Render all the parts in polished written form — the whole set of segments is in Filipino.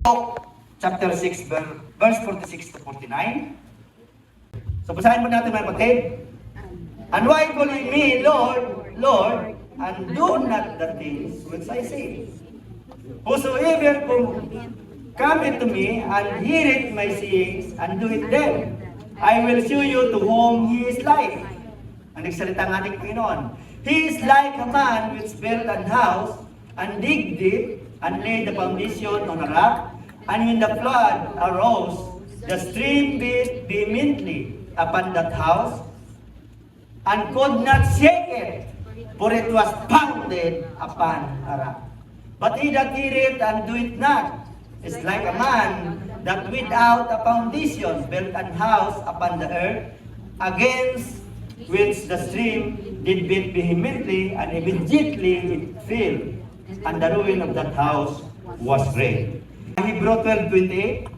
chapter 6, verse 46 to 49. So, basahin mo natin mga kapatid. And why call ye me Lord, Lord, and do not the things which I say? Whosoever cometh to me and heareth my sayings and doeth them, I will show you to whom he is like. Ang nagsalita ng ating Panginoon. He is like a man which built an house and digged deep and laid the foundation on a rock. And when the flood arose, the stream beat vehemently upon that house and could not shake it, for it was founded upon a rock. But he that heareth and doeth not is like a man that without a foundation built an house upon the earth, against which the stream did beat vehemently, and immediately it fell, and the ruin of that house was great. Hebrew 12:28.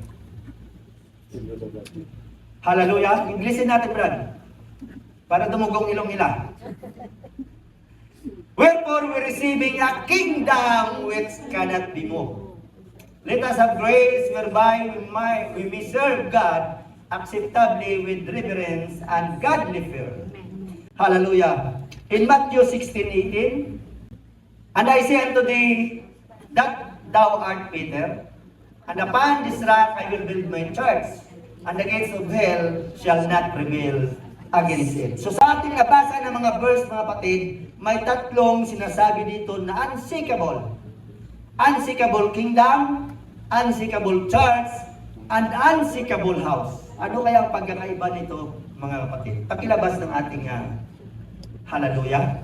Hallelujah. Inglesin natin, Brad. Para dumugong ilong nila. Wherefore we receiving a kingdom which cannot be moved. Let us have grace whereby we may serve God acceptably with reverence and godly fear. Hallelujah. In Matthew 16:18, and I say unto thee that thou art Peter, and upon this rock I will build my church, and the gates of hell shall not prevail against it. So sa ating nabasa ng mga verse, mga kapatid, may tatlong sinasabi dito na unshakable. Unshakable kingdom, unshakable church, and unshakable house. Ano kaya ang pagkakaiba nito, mga kapatid? Pakilabas ng ating hallelujah.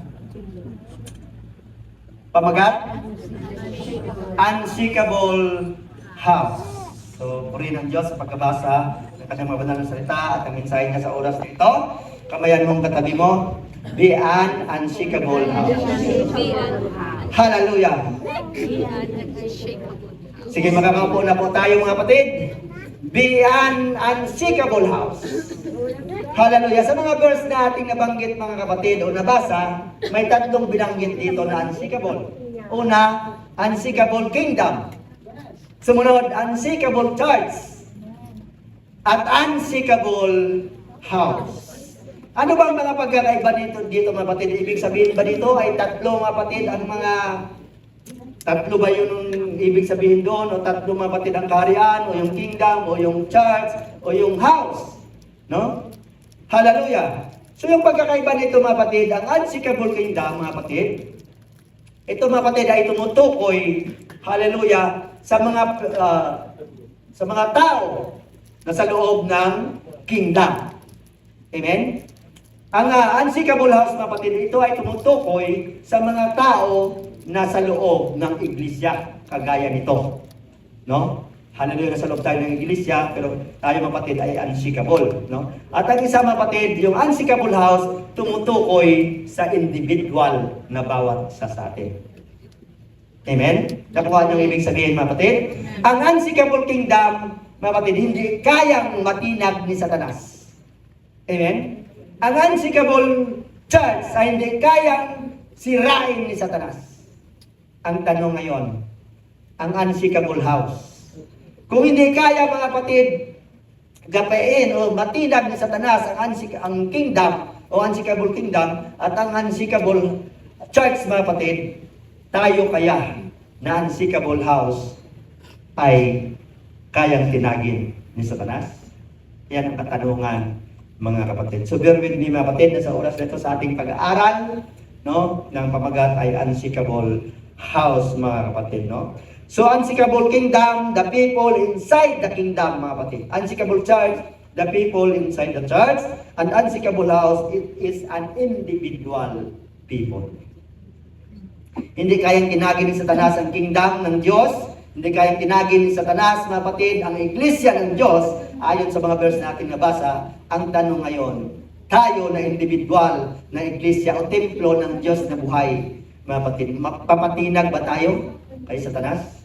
Pamagat? Unshakable house. So, purihin ang Diyos sa pagkabasa ng kanyang mga banal na salita at ang mensahe niya sa oras na ito. Kamayan mong katabi mo, be an unshakable house. Hallelujah. Sige, makakaupo na po tayo mga kapatid. Be an unshakable house. Hallelujah. Sa mga verse na ating nabanggit mga kapatid o nabasa, may tatlong binanggit dito na unshakable. Una, unshakable kingdom. Sumunod, unshakable church. At unshakable house. Ano bang mga pagkakaiba dito mga kapatid? Ibig sabihin ba dito ay tatlo mga kapatid ang mga tatlo ba yun ibig sabihin doon? O tatlo mga kapatid ang kaharian, o yung kingdom, o yung church, o yung house? No? Hallelujah! So yung pagkakaiba nito mga kapatid, ang unshakable kingdom mga kapatid, ito mga kapatid ay tumutukoy, hallelujah, sa mga tao na sa loob ng kingdom. Amen? Ang unshakable house mga kapatid, ito ay tumutukoy sa mga tao na sa loob ng iglesia, kagaya nito. No? Hallelujah, nasa loob tayo ng iglesia, pero tayo mga kapatid ay unshakable. No? At ang isa mga kapatid, yung unshakable house, tumutukoy sa individual na bawat isa sa atin. Amen? Nakuha niyong ibig sabihin mga kapatid? Ang unshakable kingdom, mga kapatid, hindi kayang matinag ni Satanas. Amen? Ang unshakable church ay hindi kayang sirain ni Satanas. Ang tanong ngayon, ang unshakable house. Kung hindi kaya mga kapatid, gapain o matinag ni Satanas ang kingdom o unshakable kingdom at ang unshakable church mga kapatid, tayo kaya na unshakable house ay kayang tinagin ni Satanas? Yan ang katanungan mga kapatid. So bear with me mga kapatid, na sa oras nito sa ating pag-aaral, no, ng pamagat ay unshakable house mga kapatid, no? So unshakable kingdom, the people inside the kingdom mga kapatid. Unshakable church, the people inside the church. And unshakable house, it is an individual people. Hindi kayang tinagin ni Satanas ang kingdom ng Diyos. Hindi kayang tinagin ni Satanas mga kapatid ang iglesia ng Diyos. Ayon sa mga verse natin nabasa, ang tanong ngayon, tayo na individual na iglesia o templo ng Diyos na buhay, mga kapatid, mapapatinag ba tayo kay Satanas?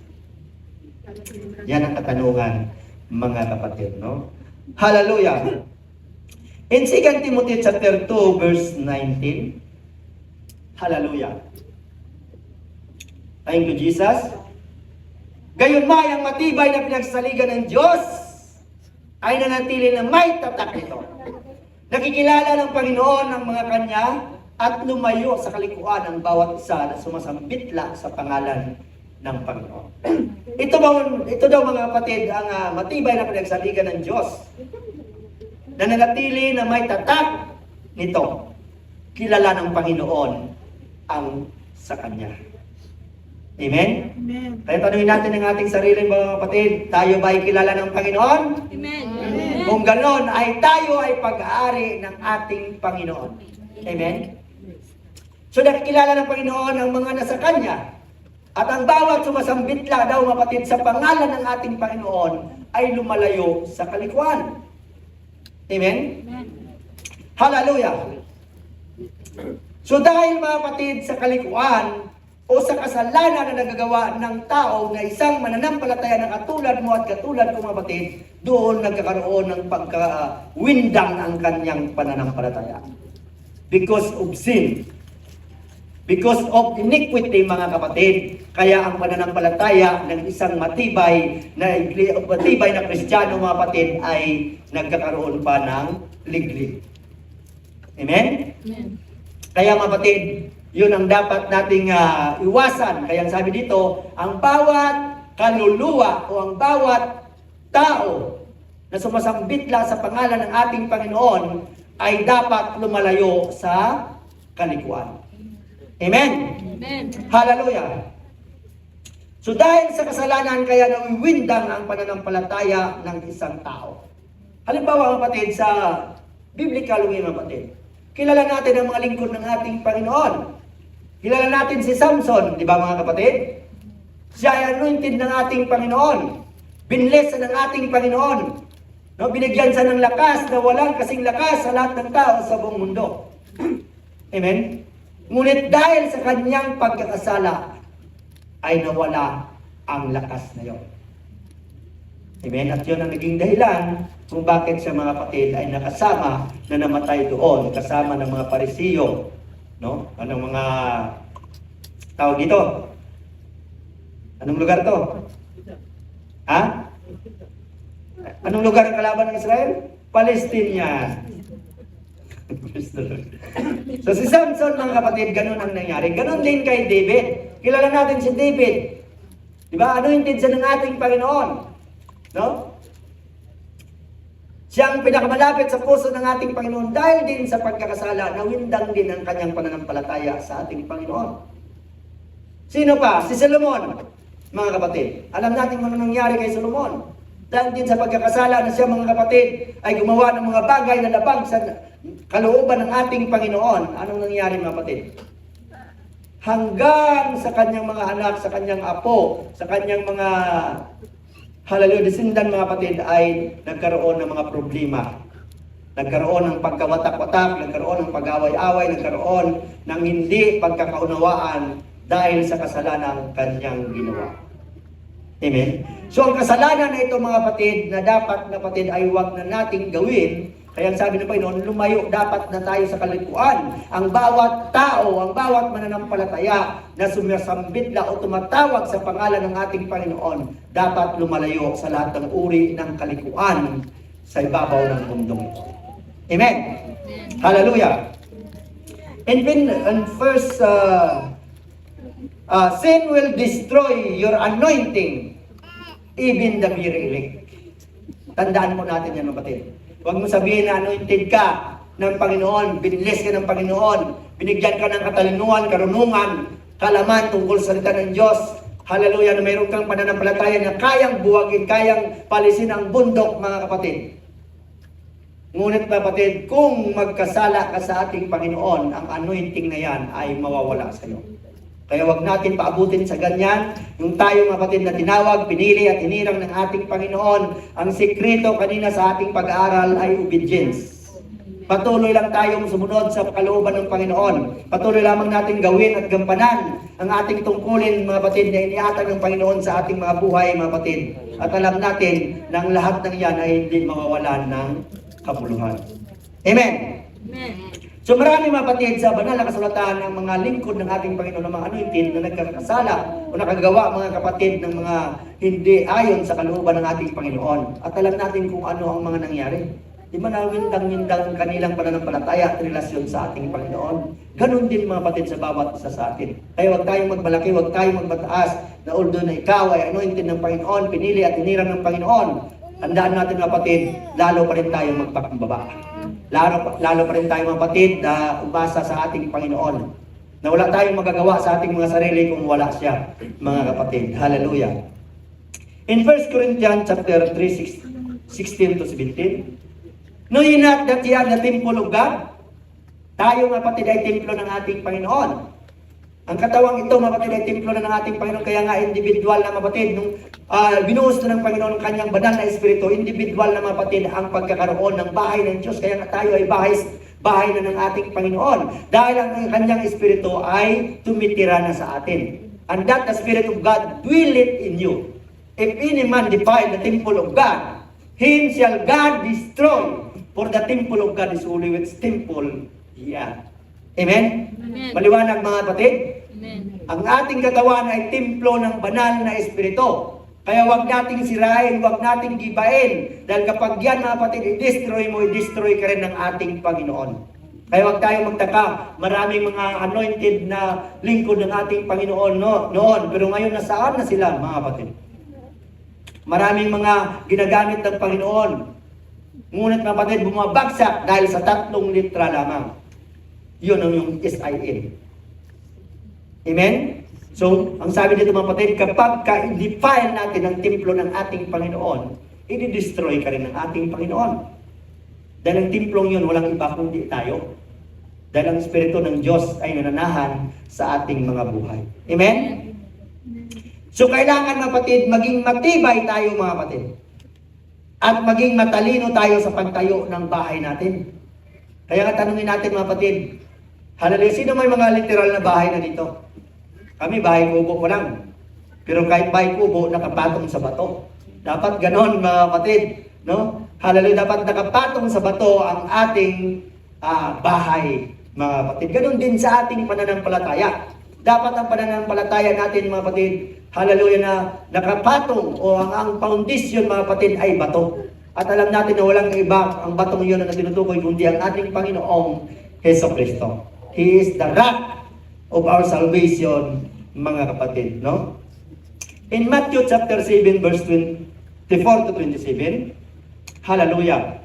Yan ang katanungan, mga kapatid, no? Hallelujah! In 2 Timothy chapter 2, verse 19, hallelujah! Thank you, Jesus. Gayunmay ang matibay na pinagsaligan ng Diyos ay nanatili na may tatak nito. Nakikilala ng Panginoon ang mga kanya at lumayo sa kalikuan ang bawat isa na sumasambitla sa pangalan ng Panginoon. Ito daw mga kapatid ang matibay na pinagsaligan ng Diyos na nanatili na may tatak nito. Kilala ng Panginoon ang sa kanya. Amen? Amen. Kaya tanungin natin ang ating sarili mga kapatid, tayo ba ay kilala ng Panginoon? Amen. Kung ganon, ay tayo ay pag-aari ng ating Panginoon. Amen? So nakikilala ng Panginoon ang mga nasa Kanya. At ang bawat sumasambitla daw mapatid sa pangalan ng ating Panginoon ay lumalayo sa kalikuan. Amen? Hallelujah! So dahil mga kapatid sa kalikuan o sa kasalanan na nagagawa ng tao na isang mananampalataya na katulad mo at katulad ko mga kapatid, doon nagkakaroon ng pagkawindang ang kanyang pananampalataya. Because of sin. Because of iniquity mga kapatid, kaya ang pananampalataya ng isang matibay na Kristiyano mga kapatid ay nagkakaroon pa ng liglig. Amen? Amen. Kaya mga kapatid, yun ang dapat nating iwasan. Kaya sabi dito, ang bawat kaluluwa o ang bawat tao na sumasambitla sa pangalan ng ating Panginoon ay dapat lumalayo sa kalikuan. Amen? Amen. Hallelujah! So dahil sa kasalanan, kaya nawiwindang ang pananampalataya ng isang tao. Halimbawa mga kapatid, sa biblical way mga kapatid, kilala natin ang mga lingkod ng ating Panginoon. Kilala natin si Samson, di ba mga kapatid? Siya ay anointed ng ating Panginoon. Binless ng ating Panginoon. No, binigyan siya ng lakas na walang kasing lakas sa lahat ng tao sa buong mundo. Amen? Ngunit dahil sa kanyang pagkakasala, ay nawala ang lakas na yon. Amen? At yun ang naging dahilan kung bakit siya mga kapatid ay nakasama na namatay doon, kasama ng mga Parisiyo. No? Anong mga tawag dito? Anong lugar to? Ha? Anong lugar ang kalaban ng Israel? Palestinian. So si Samson mga kapatid, ganun ang nangyari. Ganun din kay David. Kilala natin si David. Diba? Anointed siya ng ating Panginoon. No? Siya ang pinakamalapit sa puso ng ating Panginoon dahil din sa pagkakasala, nawindang din ang kanyang pananampalataya sa ating Panginoon. Sino pa? Si Solomon, mga kapatid. Alam natin kung ano nangyari kay Solomon. Dahil din sa pagkakasala na siya mga kapatid ay gumawa ng mga bagay na labag sa kalooban ng ating Panginoon. Anong nangyari mga kapatid? Hanggang sa kanyang mga anak, sa kanyang apo, sa kanyang mga hallelujah, descendant mga kapatid ay nagkaroon ng mga problema. Nagkaroon ng pagkawatak-watak, nagkaroon ng pag-away-away, nagkaroon ng hindi pagkakaunawaan dahil sa kasalanan kanyang ginawa. Amen? So ang kasalanan na ito mga kapatid, na dapat na kapatid ay huwag na nating gawin. Kaya ang sabi ng Panginoon, lumayo dapat na tayo sa kalikuan. Ang bawat tao, ang bawat mananampalataya na sumasambitla o tumatawag sa pangalan ng ating Panginoon, dapat lumalayo sa lahat ng uri ng kalikuan sa ibabaw ng mundong ito. Amen? Hallelujah! And first, sin will destroy your anointing, even the very elect. Tandaan mo natin yan, kapatid. Huwag mo sabihin na anointed ka ng Panginoon, biniless ka ng Panginoon, binigyan ka ng katalinuhan, karunungan, kalaman tungkol sa salita ng Diyos. Hallelujah, na mayroon kang pananampalataya na kayang buwagin, kayang palisin ang bundok, mga kapatid. Ngunit mga kapatid, kung magkasala ka sa ating Panginoon, ang anointing na yan ay mawawala sa iyo. Kaya wag natin paabutin sa ganyan. Yung tayo mga kapatid na tinawag, pinili at hinirang ng ating Panginoon, ang sikreto kanina sa ating pag-aaral ay obedience. Patuloy lang tayong sumunod sa kalooban ng Panginoon. Patuloy lamang natin gawin at gampanan ang ating tungkulin mga kapatid na iniatag ng Panginoon sa ating mga buhay mga kapatid. At alam natin na ang lahat ng yan ay hindi mawawalan ng kabuluhan. Amen? Amen. So marami mga kapatid sa banal na kasulatan ng mga lingkod ng ating Panginoon, ng mga anointed na nagkakasala o nakagawa mga kapatid ng mga hindi ayon sa kalooban ng ating Panginoon. At alam natin kung ano ang mga nangyari. Di ba nawindang-windang kanilang pananampalataya at relasyon sa ating Panginoon? Ganon din mga kapatid sa bawat isa sa atin. Kaya huwag tayong magmalaki, huwag tayong magmataas na although na ikaw ay anointed ng Panginoon, pinili at iniram ng Panginoon. Tandaan natin mga kapatid, lalo pa rin tayong magpakumbaba. Lalo pa rin tayo mga kapatid na umasa sa ating Panginoon. Na wala tayong magagawa sa ating mga sarili kung wala siya, mga kapatid. Hallelujah. In 1 Corinthians chapter 3, 16 to 17, know ye not that ye are the temple of God? Tayo mga kapatid ay templo ng ating Panginoon. Ang katawang ito mga kapatid ay templo na ng ating Panginoon. Kaya nga individual na mga kapatid, nung binuhos na ng Panginoon ang kanyang banal na espiritu, individual na mga kapatid ang pagkakaroon ng bahay ng Diyos. Kaya nga tayo ay bahay na ng ating Panginoon. Dahil ang kanyang espiritu ay tumitira na sa atin. And that the Spirit of God dwelleth in you. If any man defile the temple of God, him shall God destroy. For the temple of God is holy, which temple ye are. Amen? Amen. Maliwanag mga kapatid? Amen. Ang ating katawan ay templo ng banal na espiritu. Kaya huwag nating sirain, huwag nating gibain. Dahil kapag yan mga kapatid, i-destroy mo, i-destroy ka rin ng ating Panginoon. Kaya huwag tayong magtaka, maraming mga anointed na lingkod ng ating Panginoon noon. Pero ngayon nasaan na sila mga kapatid? Maraming mga ginagamit ng Panginoon. Ngunit mga kapatid, bumabagsak dahil sa 3 litra lamang. Yun ang yung SIN. Amen? So, ang sabi dito mga kapatid, kapag ka-defile natin ang templo ng ating Panginoon, i-destroy ka rin ng ating Panginoon. Dahil ang templong yun, walang iba kundi tayo. Dahil ang Espiritu ng Diyos ay nananahan sa ating mga buhay. Amen? So, kailangan mga kapatid, maging matibay tayo mga kapatid. At maging matalino tayo sa pagtayo ng bahay natin. Kaya nga tanungin natin mga kapatid, hallelujah, sino may mga literal na bahay na dito? Kami bahay kubo ko lang. Pero kahit bahay kubo, nakapatong sa bato. Dapat ganon mga kapatid. No? Hallelujah, dapat nakapatong sa bato ang ating bahay mga kapatid. Ganon din sa ating pananampalataya. Dapat ang pananampalataya natin mga kapatid, hallelujah, na nakapatong o ang foundation mga kapatid ay bato. At alam natin na walang iba ang batong yun na tinutukoy kundi ang ating Panginoong Hesus Kristo. He is the rock of our salvation, mga kapatid, no? In Matthew chapter 7 verse 24 to 27, hallelujah.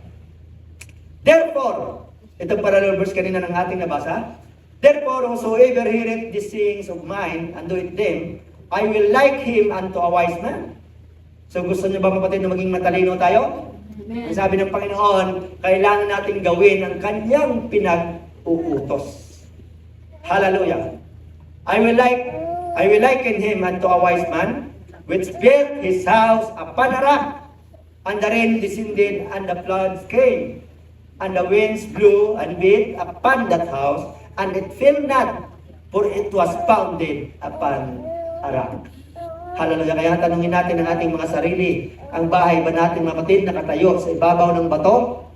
Therefore, itong parallel verse kanina ng ating nabasa, therefore, whosoever heareth these sayings of mine and doeth them, I will like him unto a wise man. So gusto niyo ba kapatid na maging matalino tayo? Amen. Ang sabi ng Panginoon, kailangan natin gawin ang kanyang pinag-uutos. Hallelujah. I will liken him unto a wise man, which built his house upon a rock, and the rain descended, and the floods came, and the winds blew and beat upon that house, and it fell not, for it was founded upon a rock. Hallelujah. Kaya tanungin natin ang ating mga sarili, ang bahay ba natin mga kapatid nakatayo sa ibabaw ng bato?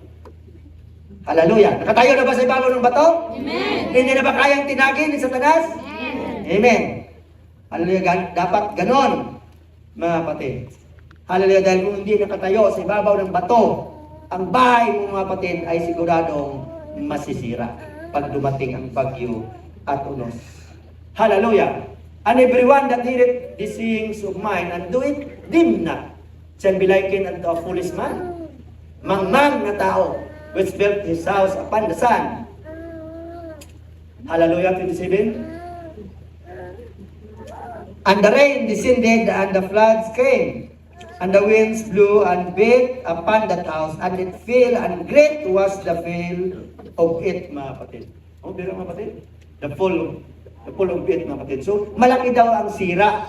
Hallelujah. Nakatayo na ba sa ibabaw ng bato? Amen. Hindi na ba kayang tinagin ni Satanas? Amen. Hallelujah. Dapat ganon, mga kapatid. Hallelujah. Dahil kung hindi nakatayo sa ibabaw ng bato, ang bahay mo mga kapatid ay siguradong masisira pag dumating ang bagyo at unos. Hallelujah. And everyone that heareth these sayings of mine and do it them not shall be likened unto a foolish man, mangmang na tao, which built his house upon the sand. Hallelujah, 27. And the rain descended, and the floods came, and the winds blew and beat upon that house, and it fell, and great was the fall of it, mga kapatid. O, biro mga kapatid? The fall of it, mga kapatid. So, malaki daw ang sira.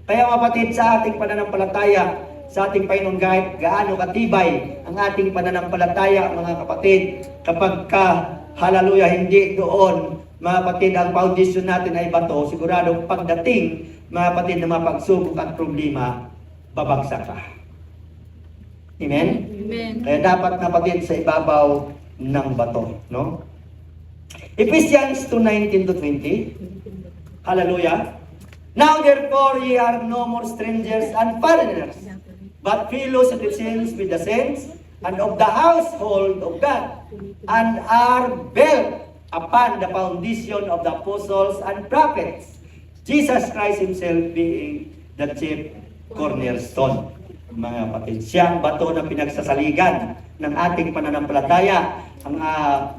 Kaya mga kapatid, sa ating pananampalataya, sa ating Panginoon, kahit gaano katibay ang ating pananampalataya, mga kapatid, kapag hallelujah, hindi doon, mga kapatid, ang foundation natin ay bato, sigurado pagdating, mga kapatid, na mapagsubok at problema, babagsak ka. Amen? Amen. Kaya dapat, mga kapatid, sa ibabaw ng bato, no? Ephesians 2:19-20. Hallelujah. Now therefore ye are no more strangers and foreigners, but fellow citizens with the saints and of the household of God, and are built upon the foundation of the apostles and prophets, Jesus Christ Himself being the chief cornerstone. Mga kapatid, siya ang bato na pinagsasaligan ng ating pananampalataya. Ang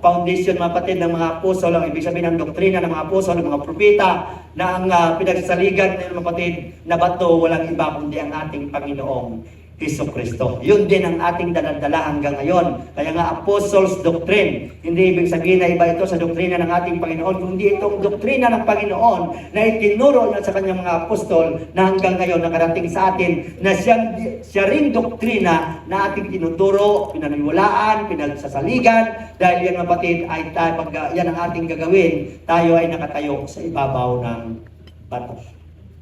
foundation, mga kapatid, ng mga apostol, ang ibig sabihin ng doktrina ng mga apostol, ng mga propeta, na ang pinagsasaligan ng mga kapatid na bato, walang iba kundi ang ating Panginoong Jesucristo. Yun din ang ating daladala hanggang ngayon. Kaya nga, Apostles' Doctrine. Hindi ibig sabihin na iba ito sa doktrina ng ating Panginoon, kundi itong doktrina ng Panginoon na itinuro niya sa kanyang mga apostol na hanggang ngayon nakarating sa atin na siya ring doktrina na ating tinuturo, pinaniwalaan, pinagsasaligan, dahil yan, kapatid, ay pag yan ang ating gagawin, tayo ay nakatayo sa ibabaw ng bato.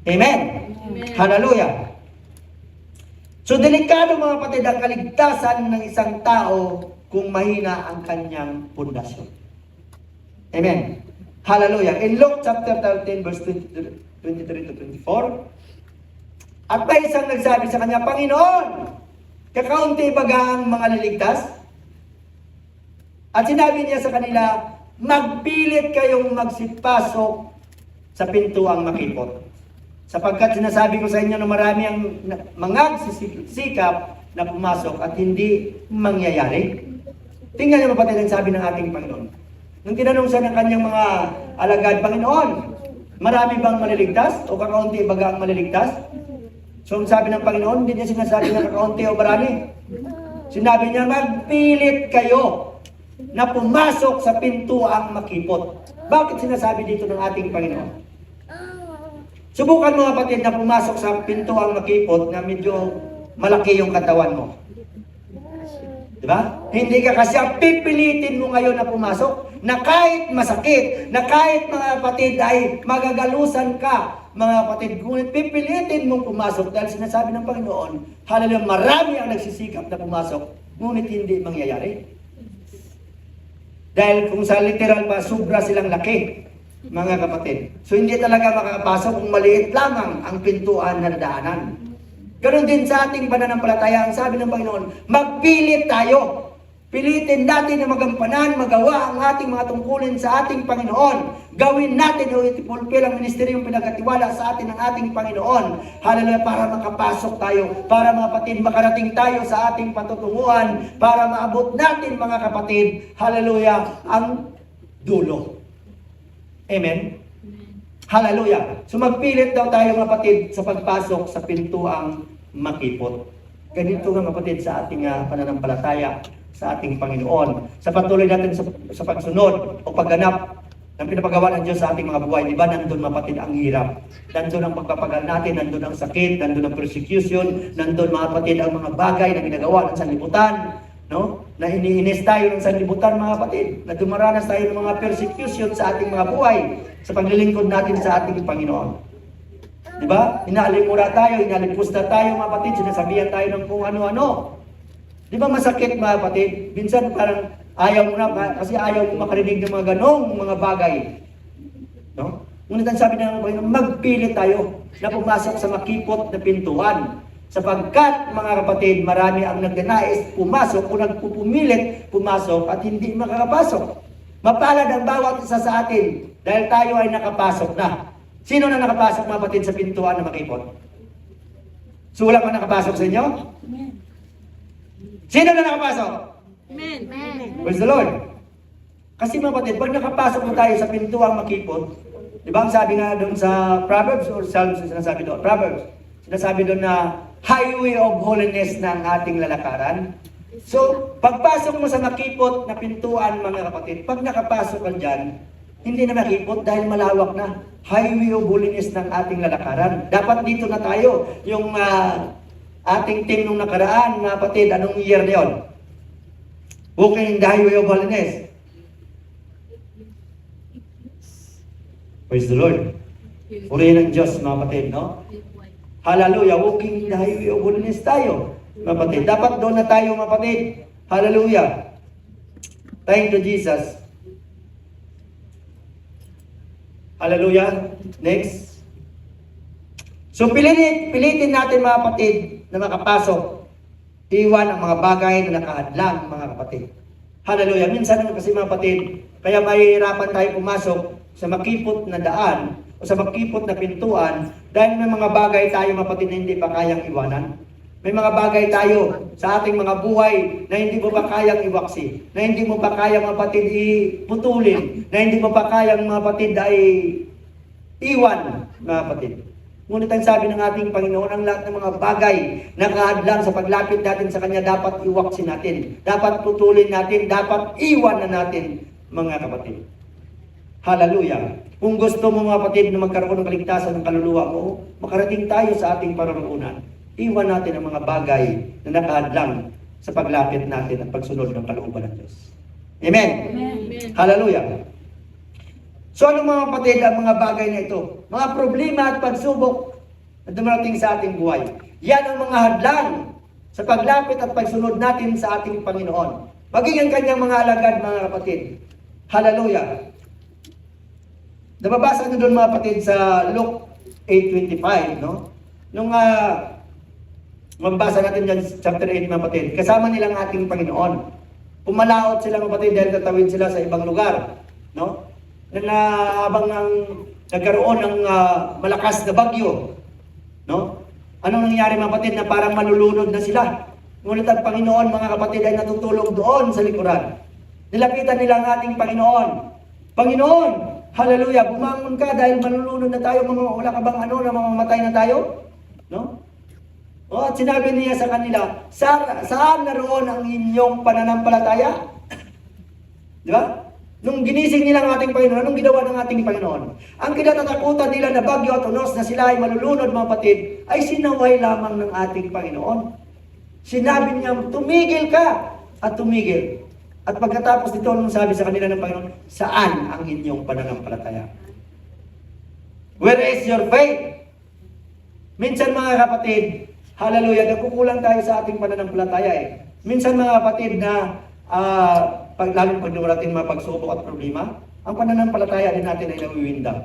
Amen? Amen. Hallelujah! So, delikado, mga kapatid, ang kaligtasan ng isang tao kung mahina ang kanyang pundasyon. Amen. Hallelujah. In Luke chapter 13, verse 23-24, at may isang nagsabi sa kanya, Panginoon, kakaunti baga ang mga liligtas? At sinabi niya sa kanila, magpilit kayong magsipasok sa pintuang makipot. Sapagkat sinasabi ko sa inyo na marami ang mga sikap na pumasok at hindi mangyayari. Tingnan niyo, kapatid, ang sabi ng ating Panginoon. Nung tinanong siya ng kanyang mga alagad, Panginoon, marami bang maliligtas o kakaunti baga ang maliligtas? So ang sabi ng Panginoon, hindi niya sinasabi na kakaunti o marami. Sinabi niya, magpilit kayo na pumasok sa pintuang makipot. Bakit sinasabi dito ng ating Panginoon? Subukan mo, kapatid, na pumasok sa pintuang makipot na medyo malaki yung katawan mo. Diba? Hindi ka kasi pipilitin mo ngayon na pumasok, na kahit masakit, na kahit, mga kapatid, ay magagalusan ka, mga kapatid, ngunit pipilitin mong pumasok dahil sinasabi ng Panginoon, hallelujah, marami ang nagsisikap na pumasok, ngunit hindi mangyayari. Dahil kung sa literal pa, sobra silang laki, mga kapatid. So hindi talaga makakapasok kung maliit lamang ang pintuan na daanan. Ganon din sa ating pananampalataya, ang sabi ng Panginoon, magpilit tayo. Pilitin natin na magampanan, magawa ang ating mga tungkulin sa ating Panginoon. Gawin natin o itipulpil ang ministeryong pinagkatiwala sa atin ng ating Panginoon. Hallelujah, para makapasok tayo, para mga kapatid, makarating tayo sa ating patutunguhan, para maabot natin, mga kapatid, hallelujah, ang dulo. Amen? Hallelujah. So magpilit daw tayo, mga kapatid, sa pagpasok sa pintuang makipot. Ganito nga, kapatid, sa ating pananampalataya sa ating Panginoon. Sa patuloy natin sa pagsunod o pagganap ng pinapagawa ng Diyos sa ating mga buhay. Diba, nandun, mga kapatid, ang hirap. Nandun ang pagpapagal natin, nandun ang sakit, nandun ang persecution, nandun, mga kapatid, ang mga bagay na ginagawa ng sanlibutan. No? Na iniinis tayo ng sanlibutan, mga kapatid, na dumaranas tayo ng mga persecution sa ating mga buhay, sa paglilingkod natin sa ating Panginoon. Diba? Inaalimura tayo, inalipusta tayo, mga kapatid, sinasabihan tayo ng kung ano-ano. Diba masakit, mga kapatid? Minsan parang ayaw mo na, kasi ayaw mo makarinig ng mga ganong mga bagay. No? Ngunit ang sabi ng Panginoon, magpilit tayo na pumasok sa makipot na pintuan. Sapagkat, mga kapatid, marami ang nagnanais pumasok o nagpupumilit pumasok at hindi makakapasok. Mapalad ang bawat isa sa atin dahil tayo ay nakapasok na. Sino na nakapasok, mga kapatid, sa pintuan na makipot? So, wala pa nakapasok sa inyo? Amen. Sino na nakapasok? Amen. Praise the Lord. Kasi, mga kapatid, pag nakapasok na tayo sa pintuang makipot, di ba ang sabi nga doon sa Proverbs or Psalms, sinasabi doon? Proverbs. Sinasabi doon na highway of holiness ng ating lalakaran. So, pagpasok mo sa makipot na pintuan, mga kapatid, pag nakapasok ka dyan, hindi na makipot dahil malawak na. Highway of holiness ng ating lalakaran. Dapat dito na tayo. Yung ating team nung nakaraan, mga kapatid, anong year na yun? Walking in the highway of holiness. Praise the Lord. Purihin ng Diyos, mga kapatid, no? Hallelujah, walking in the highway of holiness tayo, mga kapatid. Dapat doon na tayo, mga kapatid. Hallelujah. Thank you, Jesus. Hallelujah. Next. So pilitin natin mga kapatid na makapasok. Iwan ang mga bagay na nakahadlang mga kapatid. Hallelujah. Minsan kasi mga kapatid, kaya mahihirapan tayo pumasok sa makipot na daan o sa makipot na pintuan dahil may mga bagay tayo mga kapatid na hindi pa kayang iwanan. May mga bagay tayo sa ating mga buhay na hindi mo pa kayang iwaksi, na hindi mo pa kayang mga kapatid iputulin, na hindi mo pa kayang mga kapatid ay iwan, mga kapatid. Ngunit ang sabi ng ating Panginoon, ang lahat ng mga bagay na kahadlang sa paglapit natin sa Kanya, dapat iwaksi natin, dapat putulin natin, dapat iwan na natin, mga kapatid. Hallelujah! Kung gusto mo mga kapatid na magkaroon ng kaligtasan ng kaluluwa mo, makarating tayo sa ating pararoonan. Iwan natin ang mga bagay na nakahadlang sa paglapit natin at pagsunod ng kalooban ng Diyos. Amen? Amen. Hallelujah! So ano mga kapatid ang mga bagay na ito? Mga problema at pagsubok na dumarating sa ating buhay. Yan ang mga hadlang sa paglapit at pagsunod natin sa ating Panginoon. Maging ang kanyang mga alagad mga kapatid. Hallelujah! Nababasa nyo doon mga kapatid sa Luke 8:25, no? Nung mabasa natin dyan chapter 8 mga kapatid, kasama nilang ating Panginoon. Pumalaot sila mga kapatid dahil tatawid sila sa ibang lugar, no? Na habang nagkaroon ng malakas na bagyo, no? Anong nangyari mga kapatid na parang malulunod na sila? Ngunit ang Panginoon mga kapatid ay natutulog doon sa likuran. Nilapitan nila ang ating Panginoon. Panginoon, hallelujah, bumangon ka dahil malulunod na tayo, wala ka bang na mamamatay na tayo? No? At sinabi niya sa kanila, saan naroon ang inyong pananampalataya? Di ba? Nung ginising nila ang ating Panginoon, anong ginawa ng ating Panginoon? Ang kinatatakutan nila na bagyo at unos na sila ay malulunod mga kapatid, ay sinaway lamang ng ating Panginoon. Sinabi niya, tumigil ka at tumigil. At pagkatapos nito, nung sabi sa kanila ng Panginoon, saan ang inyong pananampalataya? Where is your faith? Minsan mga kapatid, hallelujah, nagkukulang tayo sa ating pananampalataya eh. Minsan mga kapatid na lalo pag dumarating mga pagsubok at problema, ang pananampalataya din natin ay nawiwindang.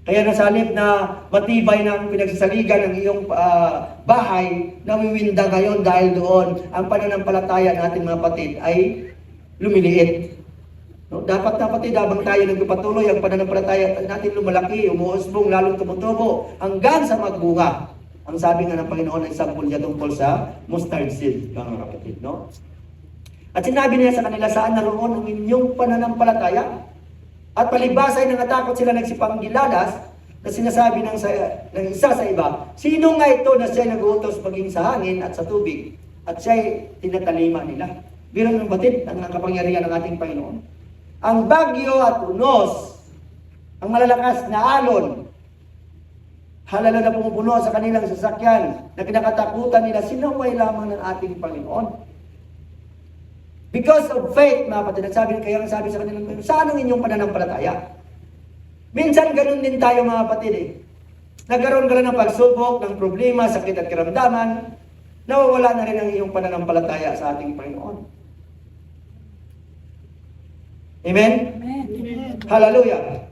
Kaya nasalip na matibay ng pinagsasaligan ng iyong bahay, nawiwindang ngayon dahil doon ang pananampalataya natin mga kapatid ay lumiliit. No? Dapat na kapatid, habang tayo nagpapatuloy, ang pananampalataya natin lumalaki, umuusbong, lalong tumutubo, hanggang sa magbunga. Ang sabi nga ng Panginoon ay sampol niya tungkol sa mustard seed, mga kapatid. No? At sinabi niya sa kanila, saan naroon ang inyong pananampalataya? At palibas ay nangatakot sila nagsipanggilalas na sinasabi ng isa sa iba, sino nga ito na siya nag-uutos maging sa hangin at sa tubig? At siya'y tinatalima nila. Biro ng batid ang kapangyarihan ng ating Panginoon. Ang bagyo at unos, ang malalakas na alon, halala na pumupuno sa kanilang sasakyan, na kinakatakutan nila, sinaway lamang ng ating Panginoon. Because of faith, mga kapatid, kaya ang sabi sa kanilang, saan ang inyong pananampalataya? Minsan ganun din tayo mga kapatid eh. Nagkaroon ka lang ng pagsubok, ng problema, sakit at karamdaman, nawawala na rin ang iyong pananampalataya sa ating Panginoon. Amen? Amen. Hallelujah!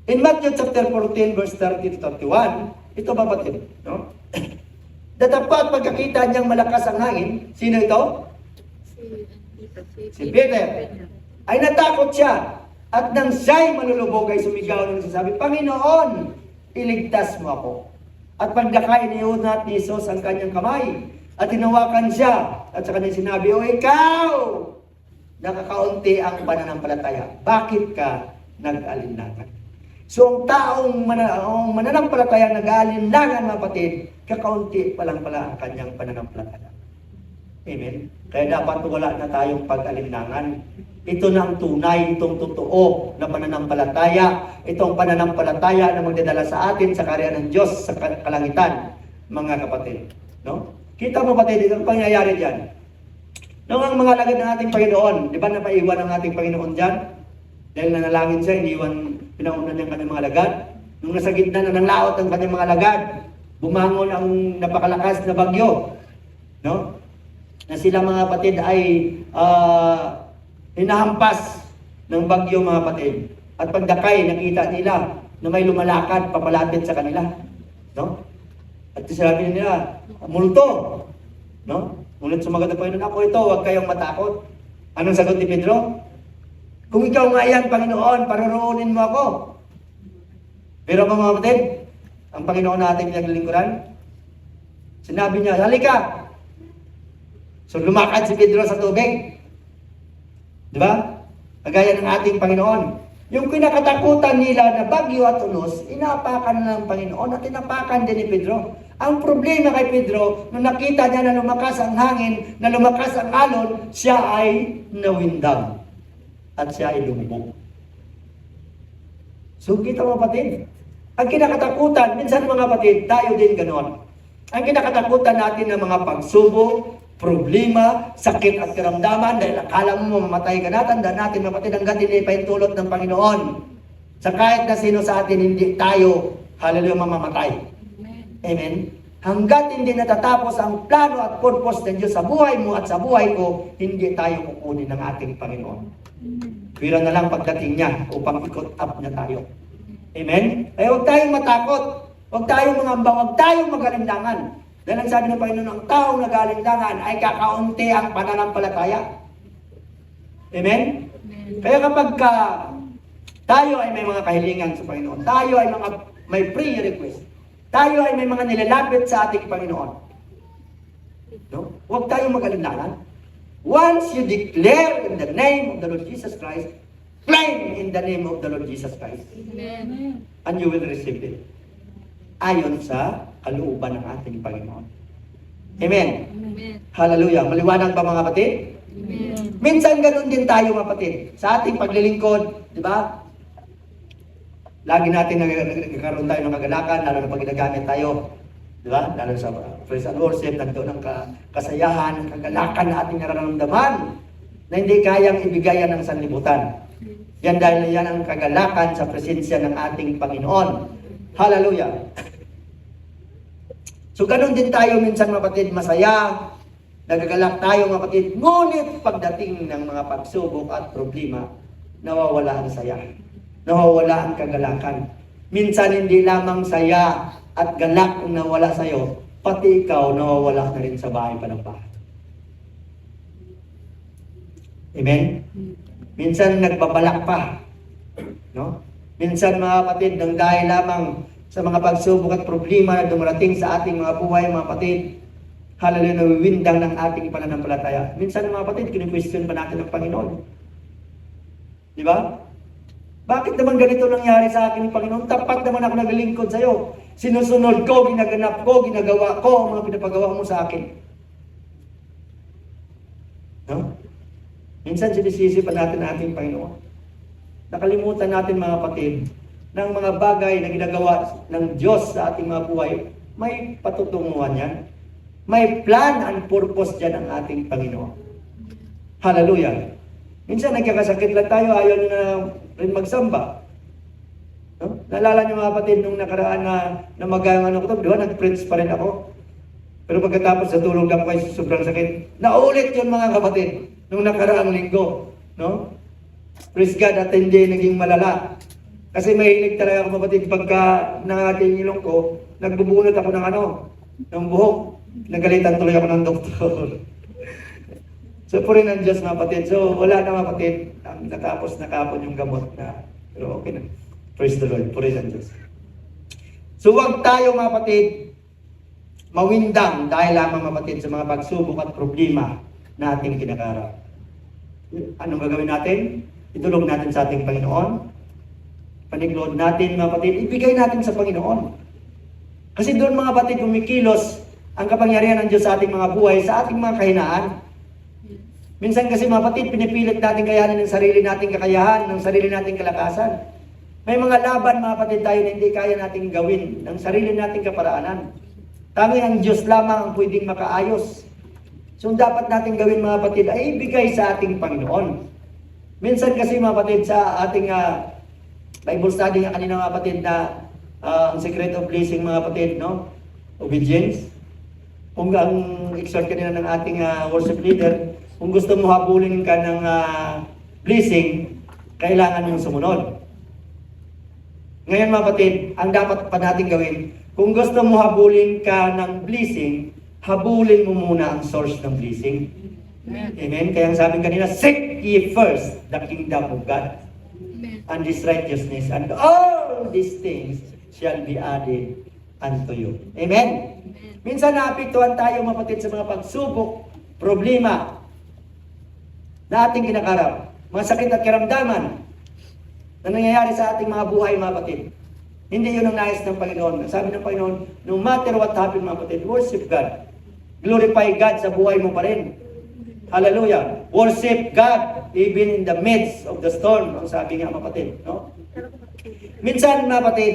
In Matthew chapter 14, verse 30 to 31, ito ba kapatid? No? Datapat pagkakita niyang malakas ang hangin, sino ito? Si Peter. Ay natakot siya. At nang siya'y malulubog ay sumigaw na nagsasabi, Panginoon, iligtas mo ako. At pagdakay ni Judas ni Jesus ang kanyang kamay. At tinawakan siya. At sa kanya sinabi, o ikaw, nakakaunti ang pananampalataya. Bakit ka nag-alinlangan? So ang taong mananampalataya nag-aalinlangan mga kapatid, kakaunti pa lang pala ang kanyang pananampalataya. Amen? Kaya dapat wala na tayong pag-alinlangan. Ito na ang tunay, itong totoo na pananampalataya. Itong pananampalataya na magdadala sa atin sa karya ng Diyos sa kalangitan, mga kapatid. No? Kita mo kapatid, ito ang pangyayari dyan. Nung ang mga alagad ng ating Panginoon, di ba napaiwan ang ating Panginoon dyan? Dahil nanalangin siya, iniwan, pinauna niya ang kanyang mga alagad. Nung nasa gitna na ng laot ang kanyang mga alagad, bumangon ang napakalakas na bagyo. No? Na sila mga kapatid ay hinahampas ng bagyo mga kapatid. At pagdakay, nakita nila na may lumalakad papalapit sa kanila. No? At sinabi nila, multo. No? Ngunit sumagot ang Panginoon, ako ito, huwag kayong matakot. Anong sagot ni Pedro? Kung ikaw nga yan, Panginoon, paroroonin mo ako. Pero mga kapatid, ang Panginoon natin pinaglilingkuran, sinabi niya, halika. So lumakad si Pedro sa tubig. Di ba? Kagaya ng ating Panginoon. Yung kinakatakutan nila na bagyo at unos, inapakan ng Panginoon at inapakan din ni Pedro. Ang problema kay Pedro, nung nakita niya na lumakas ang hangin, na lumakas ang alon, siya ay nawindang. At siya ay lumubog. So kita mga kapatid, ang kinakatakutan, minsan mga kapatid, tayo din ganon. Ang kinakatakutan natin ng mga pagsubok, problema, sakit at karamdaman dahil akala mo mamamatay ka na, tandaan natin mapatid hanggang hindi pa yung tulot ng Panginoon. Sa kahit na sino sa atin, hindi tayo, hallelujah, mamamatay. Amen? Hanggat hindi natatapos ang plano at purpose ng Diyos sa buhay mo at sa buhay ko, hindi tayo kukunin ng ating Panginoon. Pira na lang pagdating niya upang ikot up na tayo. Amen? Kaya huwag tayong matakot, huwag tayong mangamba, huwag tayong magalindangan. Dahil ang sabi ng Panginoon, ang taong nagalindangan ay kakaunti ang pananampalataya. Amen? Kaya kapag tayo ay may mga kahilingan sa Panginoon, tayo ay may prayer request, tayo ay may mga nilalapit sa ating Panginoon, no? Huwag tayong magalindangan. Once you declare in the name of the Lord Jesus Christ, claim in the name of the Lord Jesus Christ. Amen. And you will receive it. Ayon sa kalooban ng ating Panginoon. Amen. Amen. Hallelujah. Maliwanag ba mga kapatid? Amen. Minsan ganoon din tayo mga kapatid. Sa ating paglilingkod, di ba? Lagi natin nagkakaroon tayo ng kagalakan, lalo na pag ginagamit tayo. Di ba? Lalo sa praise and worship, nagdoon ng kasayahan, kagalakan na ating nararamdaman na hindi kayang ibigayan ng sanlibutan. Yan dahil yan ang kagalakan sa presensya ng ating Panginoon. Hallelujah. So ganun din tayo minsan mga kapatid, masaya, nagagalak tayo mga kapatid, ngunit pagdating ng mga pagsubok at problema, nawawala ang saya, nawawala ang kagalakan. Minsan hindi lamang saya at galak ang nawala sa iyo, pati ikaw nawawala na rin sa bahay pa ng bahay. Amen? Minsan nagbabalak pa, no? Minsan mga kapatid, nang dahil lamang sa mga pagsubok at problema na dumarating sa ating mga buhay, mga kapatid, hallelujah, nawiwindang ng ating pananampalataya. Minsan mga kapatid, kini-question pa natin ang Panginoon. Di ba? Bakit naman ganito nangyari sa akin ng Panginoon? Tapat naman ako naglilingkod sa iyo. Sinusunod ko, ginaganap ko, ginagawa ko ang mga pinapagawa mo sa akin. No? Minsan sinisisi pa natin ang ating Panginoon. Nakalimutan natin mga kapatid, ng mga bagay na ginagawa ng Diyos sa ating mga buhay, may patutunguhan yan. May plan and purpose dyan ang ating Panginoon. Hallelujah. Minsan nagkakasakit lang tayo, ayaw na rin magsamba. No? Naalala niyo mga kapatid, nung nakaraan na mag-ano ko ito, di ba, nag-prince pa rin ako. Pero pagkatapos sa tulog ako kayo sobrang sakit, naulit yun mga kapatid, nung nakaraang linggo. No? Praise God at hindi naging malala. Kasi mahilig talaga ako kapatid, pagka nangating ilong ko, nagbubunot ako ng buhok. Nagalitan tuloy ako ng doktor. So, puri ng Diyos mga kapatid. So, wala na mga kapatid. Natapos na kapon yung gamot na. Pero okay na. Praise the Lord. Puri ng Diyos. So, huwag tayo mga kapatid mawindang dahil lamang mga kapatid sa mga pagsubok at problema na ating kinakarap. Anong gagawin natin? Itulog natin sa ating Panginoon. Paniglood natin mga kapatid. Ibigay natin sa Panginoon. Kasi doon mga kapatid, kumikilos ang kapangyarihan ng Diyos sa ating mga buhay, sa ating mga kahinaan. Minsan kasi mga kapatid, pinipilit natin kayanin ng sarili nating kakayahan, ng sarili nating kalakasan. May mga laban mga kapatid tayo na hindi kaya nating gawin ng sarili nating kaparaanan. Tanging ang Diyos lamang ang pwedeng makaayos. So dapat nating gawin mga kapatid ay ibigay sa ating Panginoon. Minsan kasi mga kapatid sa ating Bible study nga kanina mga kapatid na ang secret of blessing mga kapatid, no? Obedience. Kung ang exhort kanina ng ating worship leader, kung gusto mo habulin ka ng blessing, kailangan mong sumunod. Ngayon mga kapatid, ang dapat pa natin gawin, kung gusto mo habulin ka ng blessing, habulin mo muna ang source ng blessing. Amen? Kaya ang sabi kanina, seek ye first the kingdom of God and His righteousness, and all these things shall be added unto you. Amen? Minsan naapektuhan tayo mga kapatid sa mga pagsubok, problema na ating kinakarap, mga sakit at karamdaman na nangyayari sa ating mga buhay mga kapatid. Hindi yun ang nais ng Panginoon. Sabi ng Panginoon, no matter what happen mga kapatid, worship God. Glorify God sa buhay mo pa rin. Hallelujah. Worship God even in the midst of the storm. Ang sabi nga mga kapatid. No? Minsan mga kapatid,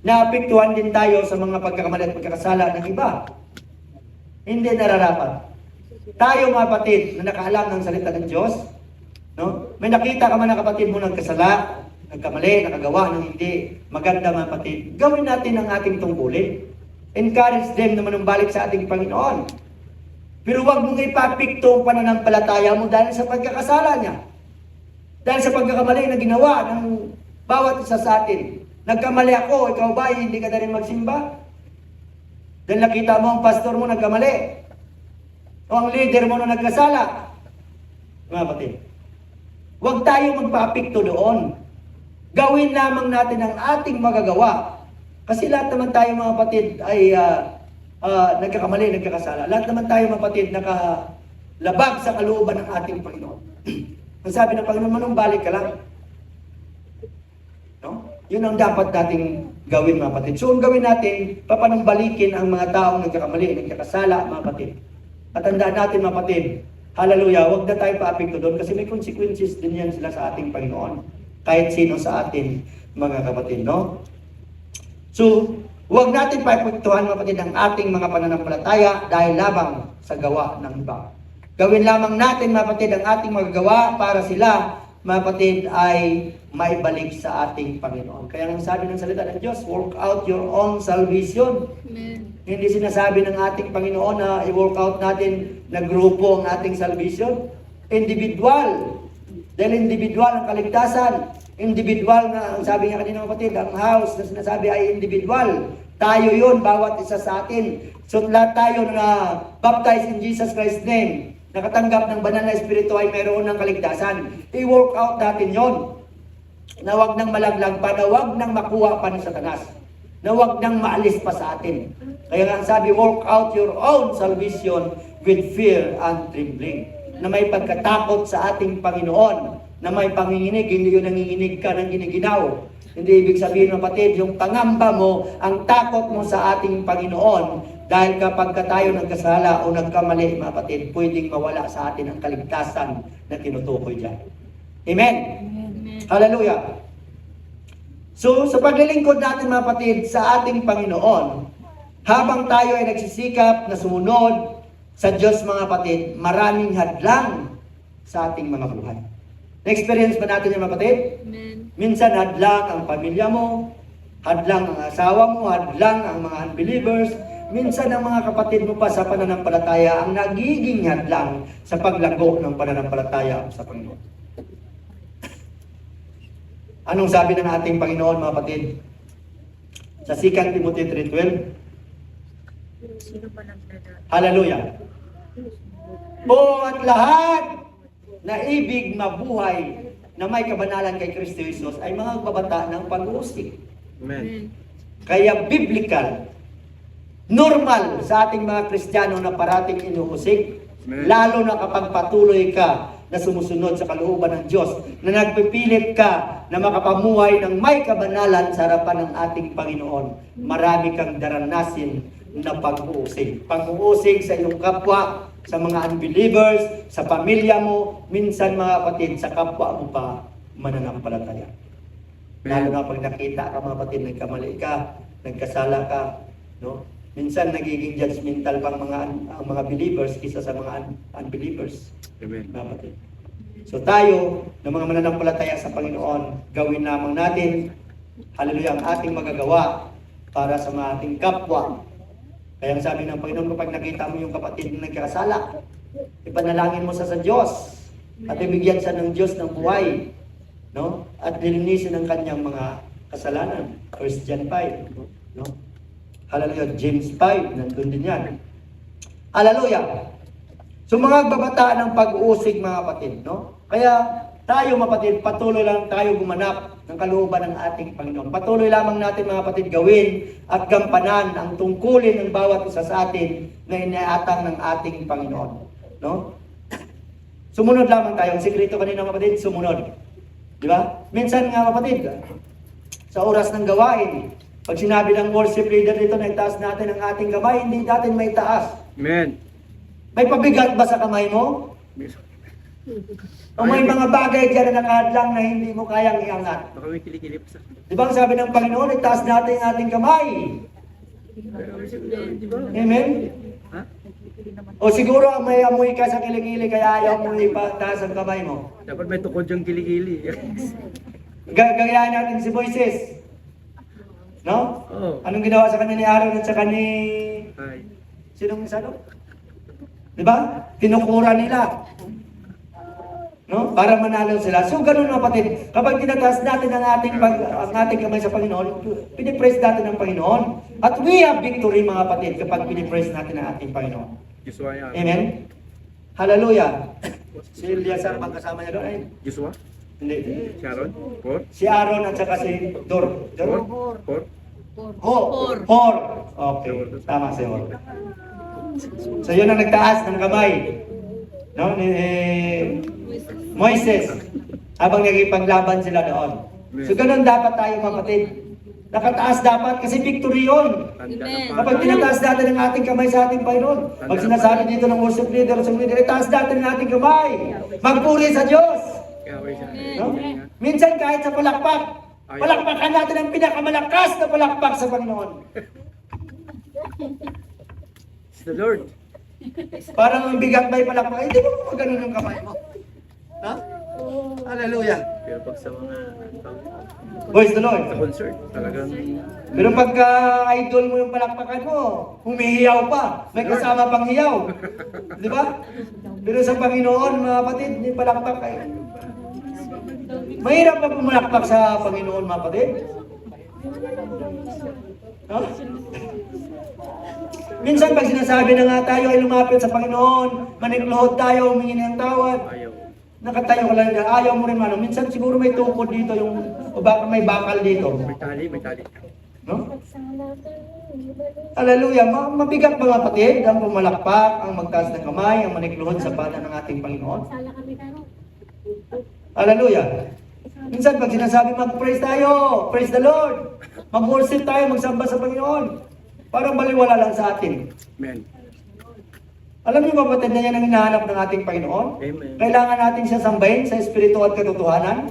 naapektuhan din tayo sa mga pagkakamali at pagkakasala ng iba. Hindi nararapat. Tayo mga kapatid na nakaalam ng salita ng Diyos, no? May nakita ka man na kapatid mo nagkasala, nagkamali, nakagawa ng hindi maganda mga kapatid, gawin natin ang ating tungkulin. Encourage them na manumbalik sa ating Panginoon. Pero huwag mong ipapikto ang pananampalataya mo dahil sa pagkakasala niya. Dahil sa pagkakamali na ginawa ng bawat isa sa atin. Nagkamali ako, ikaw ba, hindi ka na rin magsimba? Dahil nakita mo ang pastor mo nagkamali. O ang leader mo na nagkasala. Mga kapatid, huwag tayo magpapikto doon. Gawin lamang natin ang ating magagawa. Kasi lahat naman tayo mga kapatid ay nagkakamali, nagkakasala. Lahat naman tayo mga kapatid nakalabag sa kalooban ng ating Panginoon. Ang sabi ng Panginoon, manumbalik ka lang. No? Yun ang dapat nating gawin mga kapatid. So ang gawin natin, papanumbalikin ang mga taong nagkakamali, nagkakasala mga kapatid. At tandaan natin mga kapatid, hallelujah, huwag na tayo paapekto doon kasi may consequences din yan sila sa ating Panginoon. Kahit sino sa atin mga kapatid, no? So, huwag natin paapektuhan mga kapatid ang ating mga pananampalataya dahil lamang sa gawa ng iba. Gawin lamang natin mga kapatid ang ating magagawa para sila mga kapatid ay maibalik sa ating Panginoon. Kaya ang sabi ng salita ng Diyos, work out your own salvation. Amen. Hindi sinasabi ng ating Panginoon na i-work out natin na grupo ang ating salvation. Individual. Dahil individual ang kaligtasan. Individual na, ang sabi nga kanina kapatid, ang house na sinasabi ay individual. Tayo yun, bawat isa sa atin. So lahat tayo na baptized in Jesus Christ's name, nakatanggap ng banal na espiritu ay mayroon ng kaligtasan. I-work out natin yon. Na wag nang malaglag pa, na wag nang makuha pa ng Satanas. Na wag nang maalis pa sa atin. Kaya nga sabi, work out your own salvation with fear and trembling. Na may pagkatakot sa ating Panginoon. Na may panginginig, hindi yung nanginginig ka ng giniginaw. Hindi ibig sabihin ng kapatid, yung pangamba mo, ang takot mo sa ating Panginoon. Dahil kapag tayo nagkasala o nagkamali, mga kapatid, pwedeng mawala sa atin ang kaligtasan na tinutukoy dyan. Amen? Amen. Hallelujah! So, sa paglilingkod natin mga kapatid sa ating Panginoon, habang tayo ay nagsisikap na sumunod sa Diyos mga kapatid, maraming hadlang sa ating mga buhay. Na-experience ba natin yung mga kapatid? Amen. Minsan hadlang ang pamilya mo, hadlang ang asawa mo, hadlang ang mga unbelievers. Minsan ang mga kapatid mo pa sa pananampalataya ang nagiging hadlang sa paglago ng pananampalataya sa Panginoon. Anong sabi ng ating Panginoon mga kapatid? Sa 2 Timothy 3:12. Sino pa nagdadaan? Hallelujah. O at lahat na ibig mabuhay na may kabanalan kay Kristo Jesus ay mga babata ng pag-uusig. Amen. Kaya biblical, normal sa ating mga Kristiyano na parating inuusig, lalo na kapag patuloy ka na sumusunod sa kalooban ng Diyos, na nagpipilit ka na makapamuhay ng may kabanalan sa harapan ng ating Panginoon. Marami kang daranasin na pag-uusig. Pag-uusig sa iyong kapwa, sa mga unbelievers, sa pamilya mo, minsan mga kapatid, sa kapwa mo pa mananampalataya. Lalo na pag nakita ka mga kapatid, nagkamali ka, nagkasala ka, no? Minsan nagiging judgmental pang ang mga believers kaysa sa mga unbelievers. Amen. Mga kapatid. So tayo, ng mga mananampalataya sa Panginoon, gawin lamang natin, hallelujah, ang ating magagawa para sa mga ating kapwa. Kaya ang sabi ng Panginoon, kapag nakita mo yung kapatid na nagkakasala, ipanalangin mo sa Diyos at ibigyan siya ng Diyos ng buhay, no? At lilinisin ang kanyang mga kasalanan. 1 John 5. No? Hallelujah. James 5, nandun din yan. Hallelujah. So mga babataan ng pag-uusig mga kapatid, no? Kaya tayo mga kapatid, patuloy lang tayo gumanap ng kalooban ng ating Panginoon. Patuloy lamang natin mga kapatid gawin at gampanan ang tungkulin ng bawat isa sa atin na iniatang ng ating Panginoon. No? Sumunod lamang tayo. Ang sikreto kanina mga kapatid, sumunod. Di ba? Minsan nga kapatid, sa oras ng gawain, pag sinabi ng worship leader dito na itaas natin ang ating kamay, hindi natin may taas. Amen. May pabigat ba sa kamay mo? O may mga bagay dyan na nakahadlang na hindi mo kayang iangat? Baka may kilikili pa sa... Di ba ang sabi ng Panginoon, itaas natin ang ating kamay. Amen? Ha? O siguro may amoy ka sa kilikili kaya ayaw mo ipataas ang kamay mo. Dapat may tukod yung kilikili. Gagayahin natin si Moises. No? Oo. Anong ginawa sa kanya ni Aaron at sa kanya ni... Ay. Sinong isa no? Di ba? Tinukura nila. No? Para manalo sila. So, ganun mga kapatid. Kapag tinataas natin ang ating kamay sa Panginoon, pinipraise natin ang Panginoon. At we have victory mga kapatid kapag pinipraise natin ang ating Panginoon. Joshua yan. Amen? Hallelujah. Si Eliasar bang kasama niya doon? Ay, Joshua? hindi. Sharon? Por? Si Aaron at saka si Dor. Por? Por? Hor. Okay. Tama si Hor. So yun ang nagtaas ng kamay. No? Ni Moises. Habang nagipaglaban sila doon. So ganun dapat tayo mga kapatid. Nakataas dapat kasi victory yun. Amen. Kapag tinataas natin ang ating kamay sa ating Panginoon, pag sinasabi dito ng worship leader, itaas natin ang ating kamay. Magpuri sa Diyos. Kaway siya. No? Minsan kahit sa palakpak, palakpakan natin ang pinakamalakas na palakpak sa Panginoon. It's the Lord. Parang ang bigat ba yung palakpak? Hindi mo ganun yung kamay mo. Ha? Hallelujah. Pero pag sa mga... Praise the Lord. Sa concert, talagang... Pero pagka idol mo yung palakpakan mo, humihiyaw pa. May kasama pang hiyaw. Di ba? Pero sa Panginoon, mga kapatid, hindi palakpak kayo. Mahirap pa pumalakpak sa Panginoon, mga kapatid. No? Minsan pag sinasabi na nga tayo ay lumapit sa Panginoon, maniklohod tayo, humingi ng tawad, Ayaw. nakatayo ka lang dyan, ayaw mo rin ano. Minsan siguro may tukod dito, o baka may bakal dito. May tali, may tali. No? Hallelujah. Mabigat mga kapatid ang pumalakpak, ang magtaas ng kamay, ang maniklohod sa pata ng ating Panginoon. Hallelujah. Minsan pag sinasabi mag-praise tayo, praise the Lord, mag-worship tayo, magsamba sa Panginoon, parang baliwala lang sa atin. Amen. Alam niyo ba kapatid na yan ang hinahanap ng ating Panginoon? Amen. Kailangan natin siya sambahin sa espiritu at katotohanan.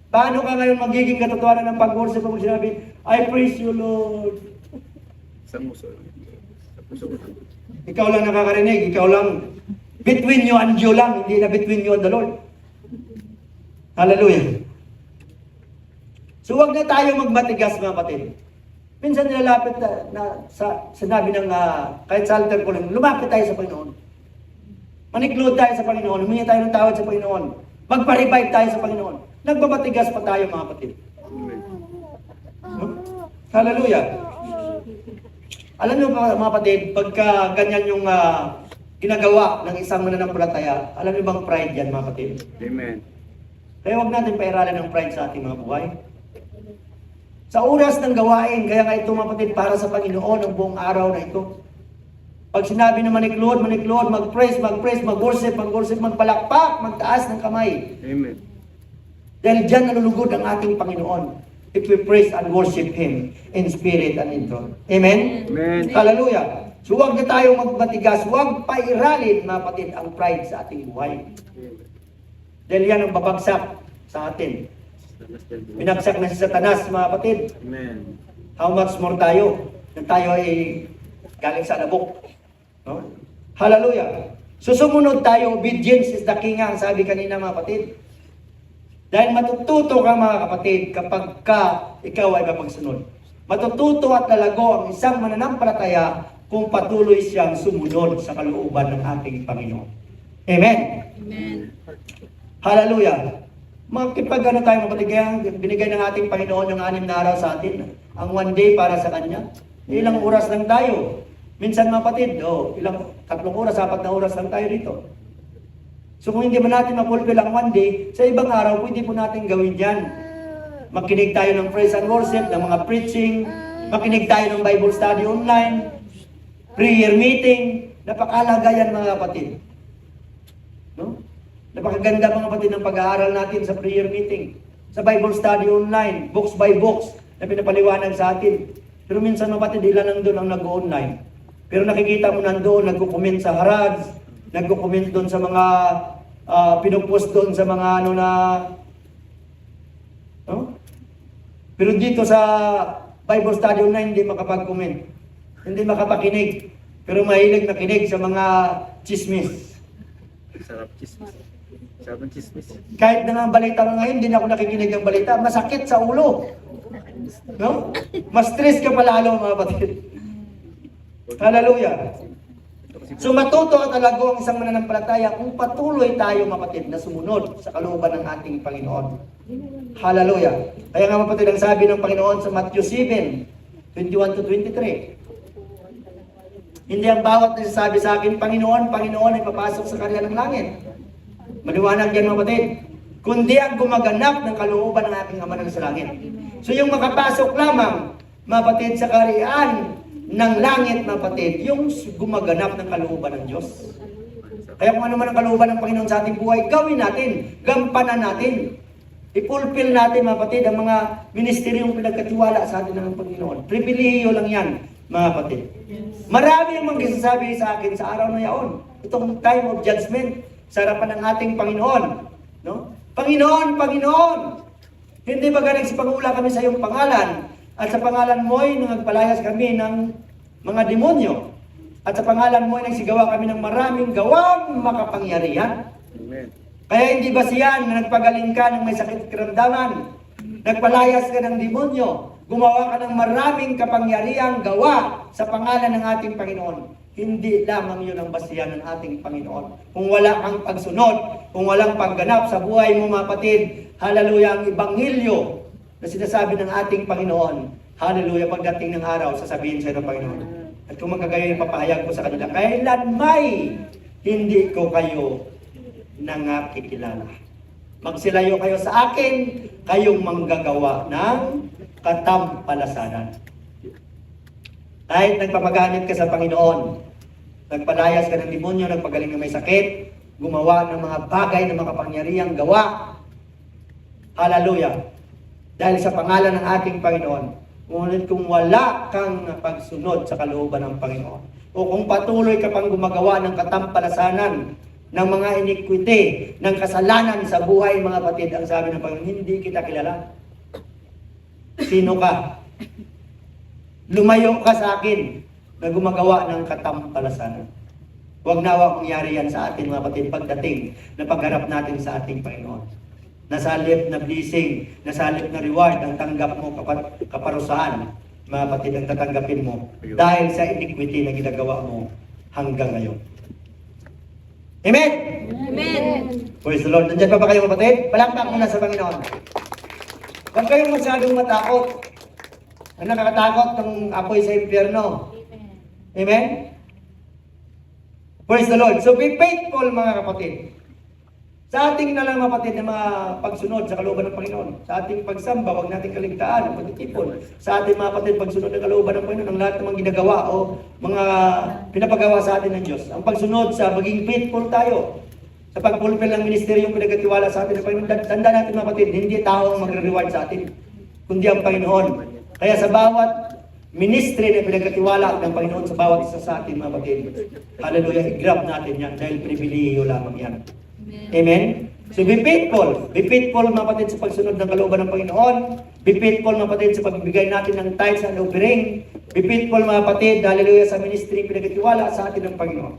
Paano ka ngayon magiging katotohanan ng pag-worship kung sinabi, I praise you, Lord. Sa muso. Sa puso. Ikaw lang nakakarinig, ikaw lang. Between you and you lang, hindi na between you and the Lord. Hallelujah. So huwag na tayo magmatigas mga kapatid. Minsan nilalapit na sa sinabi ng kahit sa altar ko lang, lumapit tayo sa Panginoon. Maniklood tayo sa Panginoon, humingi tayo ng tawad sa Panginoon. Magpa-revive tayo sa Panginoon. Nagbabatigas pa tayo mga kapatid. Amen. Hallelujah. Alam niyo mga kapatid, pagka ganyan yung ginagawa ng isang mananampalataya, alam niyo bang pride yan mga kapatid? Amen. Kaya huwag natin pairalan ng pride sa ating mga buhay. Sa oras ng gawain, kaya nga ito mga kapatid, para sa Panginoon ang buong araw na ito. Pag sinabi na maniklood, mag-praise, mag-worship, magpalakpak, magtaas ng kamay. Amen. Dahil dyan nalulugod ang ating Panginoon. If we praise and worship Him in spirit and in truth. Amen? Amen. Hallelujah. So huwag na tayong magmatigas, huwag pairalin mga kapatid ang pride sa ating buhay. Dahil yan ang babagsak sa atin. Binagsak na si Satanas mga kapatid. Amen. How much more tayo na tayo ay galing sa labok. No? Hallelujah. So sumunod tayo, obedience is the king ang sabi kanina mga kapatid. Dahil matututo ka mga kapatid kapag ikaw ay mapagsunod. Matututo at lalago ang isang mananampalataya kung patuloy siyang sumunod sa kalooban ng ating Panginoon. Amen? Amen. Hallelujah. Makipag ano tayo mga kapatid, kaya binigay ng ating Panginoon yung 6 na araw sa atin. Ang 1 day para sa Kanya. Ilang oras lang tayo. Minsan mga kapatid, 3 oras, 4 na oras lang tayo dito. So kung hindi man natin ma-fulfill ang 1 day, sa ibang araw, pwede po natin gawin yan. Makinig tayo ng praise and worship, ng mga preaching, makinig tayo ng Bible study online, prayer meeting, napakalaga yan mga kapatid. No? Napakaganda mga kapatid ng pag-aaral natin sa prayer meeting, sa Bible study online, books by books, na pinapaliwanag sa atin. Pero minsan mga kapatid, ilan nandun ang nag-online. Pero nakikita mo nandoon, nagko-comment sa harads, nagko-comment doon sa mga, pinupost doon sa mga ano na, no? Pero dito sa Bible study online, hindi makapag-comment. Hindi makapakinig. Pero mahilig nakinig sa mga chismis. Sarap chismis. Sarap ng chismis. Kahit na nga balita nga ngayon, hindi na ako nakikinig ng balita. Masakit sa ulo. No? Mas stress ka palalo mga kapatid. Hallelujah. So matuto at talago ang isang mananampalataya kung patuloy tayo mga kapatid na sumunod sa kalooban ng ating Panginoon. Hallelujah. Kaya nga mga kapatid, ang sabi ng Panginoon sa Matthew 7:21-23. Hindi ang bawat nasasabi sa akin, Panginoon, Panginoon ay papasok sa karya ng langit. Maliwanag yan mga kapatid. Kundi ang gumaganap ng kalooban ng aking Ama na sa langit. So yung makapasok lamang, mga kapatid, sa karyaan ng langit, mga kapatid, yung gumaganap ng kalooban ng Diyos. Kaya kung ano man ang kalooban ng Panginoon sa ating buhay, gawin natin, gampanan natin. I-fulfill natin mga kapatid ang mga ministeryong pinagkatiwala sa atin ng Panginoon. Pribilehiyo lang yan, mga kapatid. Marami ang magsasabi sa akin sa araw na yaon. Itong time of judgment sa harapan ng ating Panginoon. No? Panginoon, Panginoon! Hindi ba nagsipag-ula kami sa iyong pangalan? At sa pangalan mo ay nagpalayas kami ng mga demonyo. At sa pangalan mo ay nagsigawa kami ng maraming gawang makapangyarihan. Amen. Kaya hindi ba siyan na nagpagaling ka ng may sakit karamdaman? Nagpalayas ka ng demonyo? Gumawa ka ng maraming kapangyarihang gawa sa pangalan ng ating Panginoon. Hindi lamang yun ang basihan ng ating Panginoon. Kung wala kang pagsunod, kung walang pagganap sa buhay mo mga kapatid, hallelujah, ang Ebanghelyo na sinasabi ng ating Panginoon, hallelujah, pagdating ng araw, sasabihin sa'yo ng Panginoon. At kung magkagayon, ipapahayag ko sa kanila, kailan may hindi ko kayo nangakikilala. Magsilayo kayo sa akin, kayong manggagawa ng katampalasanan. Kahit nagpapaganit ka sa Panginoon, nagpalayas ka ng demonyo, nagpagaling ng may sakit, gumawa ng mga bagay na makapangyarihang gawa. Hallelujah. Dahil sa pangalan ng ating Panginoon, ngunit kung wala kang pagsunod sa kalooban ng Panginoon, o kung patuloy ka pang gumagawa ng katampalasanan, ng mga iniquity, ng kasalanan sa buhay, mga kapatid, ang sabi ng Panginoon, hindi kita kilala. Sino ka? Lumayo ka sa akin na gumagawa ng katampalasanan. Huwag nawa mangyari yan sa atin, mga kapatid, pagdating na pagharap natin sa ating Panginoon. Nasalip na blessing, nasalip na reward ang tanggap mo, kaparusahan, mga kapatid, ang tatanggapin mo dahil sa iniquity na ginagawa mo hanggang ngayon. Amen? Amen. Praise the Lord. Nandiyan pa ba kayo kapatid? Palakpak muna sa Panginoon. Huwag kayong masyadong matakot. Ang nakakatakot ng apoy sa impyerno. Amen? Praise the Lord. So be faithful mga kapatid. Sa ating na lang kapatid na mga pagsunod sa kalooban ng Panginoon. Sa ating pagsamba, huwag natin kaligtaan ang pagtitipon. Sa ating mga kapatid, pagsunod ng kalooban ng Panginoon, ang lahat ng mga ginagawa o mga pinapagawa sa atin ng Diyos. Ang pagsunod sa maging faithful tayo. Sa pag-fulfill ng ministeryong pinagkatiwala sa atin ng Panginoon. Tanda natin mga kapatid, hindi tao ang magre-reward sa atin, kundi ang Panginoon. Kaya sa bawat ministry na pinagkatiwala ng Panginoon sa bawat isa sa atin mga kapatid, hallelujah, i-grab natin yan dahil pribilehiyo lamang yan. Amen? So be faithful. Be faithful mga kapatid sa pagsunod ng kalooban ng Panginoon. Be faithful mga kapatid sa pagbibigay natin ng tithes and offering. Be faithful mga kapatid, hallelujah, sa ministry pinagkatiwala sa atin ng Panginoon.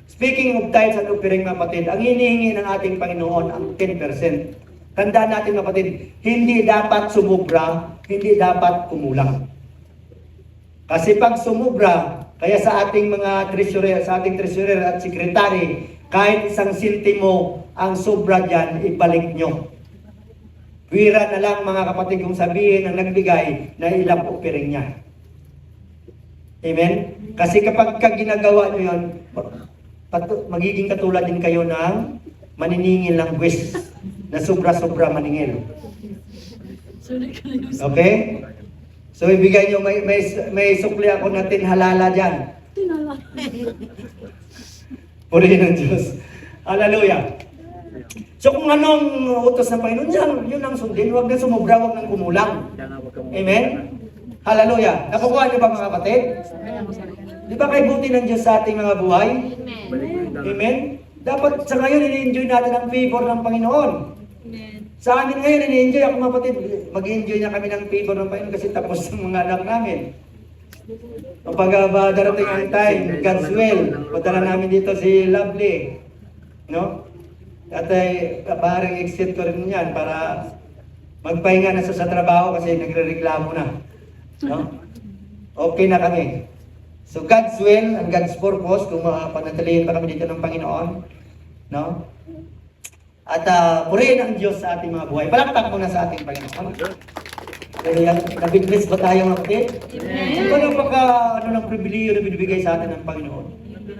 Speaking of tithes and offering mga kapatid, ang hinihingi ng ating Panginoon ang 10%. Tandaan natin mga kapatid, hindi dapat sumubra, hindi dapat kumulang. Kasi pag sumubra, kaya sa ating mga treasurer, sa ating treasurer at secretary, kahit isang sintimo ang sobra dyan, ibalik nyo. Pwira na lang mga kapatid kung sabihin ang nagbigay na ilang offering niya. Amen? Kasi kapag ginagawa nyo yun, magiging katulad din kayo ng maniningil ng buwis na sobra-sobra maningil. Okay? So ibigay nyo, may sukli ako natin halala dyan. Purihin ng Diyos. Hallelujah. So kung anong utos ng Panginoon, yun ang sundin. Huwag na sumubra, huwag nang kumulang. Amen? Hallelujah. Nakukuha niyo ba mga kapatid? Di ba kay buti ng Diyos sa ating mga buhay? Amen? Dapat sa ngayon, ini-enjoy natin ang favor ng Panginoon. Sa amin ngayon, ini-enjoy ako mga kapatid. Mag-enjoy na kami ng favor ng Panginoon kasi tapos ang mga anak namin. Kapag darating ang time, God's will, padala namin dito si Lovely. No? At parang exit ko rin yan para magpahinga na sa trabaho kasi nagre-reklamo na. No? Okay na kami. So God's will and God's purpose, kung panatilihin pa kami dito ng Panginoon. No? At purihin ang Diyos sa ating mga buhay. Palakpak muna sa ating Panginoon. Pero yan, nabiglis ba tayo mga kapatid? Ito ng pribiliyo na binibigay sa atin ng Panginoon.